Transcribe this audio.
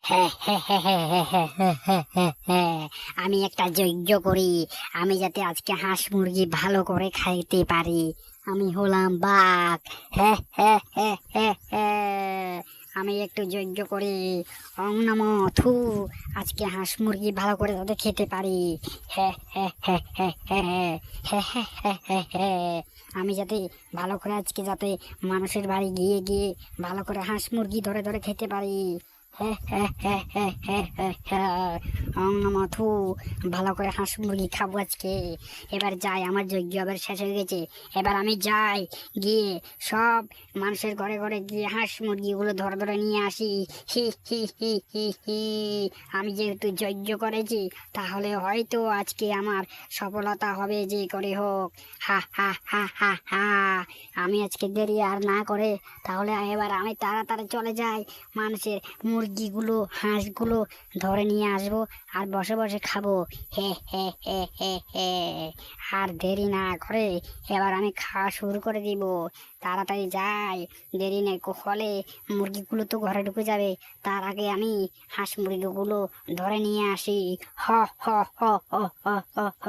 হ্যাঁ হ্যাঁ হ্যাঁ হ্যাঁ হ্যাঁ হ্যাঁ হ্যাঁ হ্যাঁ হ্যাঁ হ্যাঁ। আমি একটা যজ্ঞ করি, আমি যাতে আজকে হাঁস মুরগি ভালো করে খাইতে পারি। আমি হলাম বাঘ। হ্যাঁ হ্যাঁ হ্যাঁ হ্যাঁ হ্যাঁ। আমি একটু যজ্ঞ করি। ওং নমো থু। আজকে হাঁস মুরগি ভালো করে যাতে খেতে পারি। হ্যাঁ হ্যাঁ হ্যাঁ হ্যাঁ হ্যাঁ হ্যাঁ হ্যাঁ হ্যাঁ হ্যাঁ হ্যাঁ। আমি যাতে ভালো করে আজকে যাতে মানুষের বাড়ি গিয়ে গিয়ে ভালো করে হাঁস মুরগি ধরে ধরে খেতে পারি। হ্যাঁ হ্যাঁ হ্যাঁ হ্যাঁ হ্যাঁ হ্যাঁ হ্যাঁ। ওং নমঃ থু। ভালো করে হাঁস মুরগি খাবো আজকে। এবার যাই, আমার যজ্ঞ আবার শেষ হয়ে গেছে। এবার আমি যাই, গিয়ে সব মানুষের ঘরে ঘরে গিয়ে হাঁস মুরগিগুলো ধরে ধরে নিয়ে আসি। হি হি হি হি হি। আমি যেহেতু যজ্ঞ করেছি, তাহলে হয়তো আজকে আমার সফলতা হবে যে করে হোক। হা হা হা হা হা। আমি আজকে দেরি আর না করে তাহলে এবার আমি তাড়াতাড়ি চলে যাই, মানুষের মুরগিগুলো হাঁসগুলো ধরে নিয়ে আসবো আর বসে বসে খাবো। হে হে হে হে হে। আর দেরি না করে এবার আমি খাওয়া শুরু করে দিব। তাড়াতাড়ি যাই, দেরি নেই হলে মুরগিগুলো তো ঘরে ঢুকে যাবে। তার আগে আমি হাঁস মুরগিগুলো ধরে নিয়ে আসি। হ হ হ হ হ হ হ।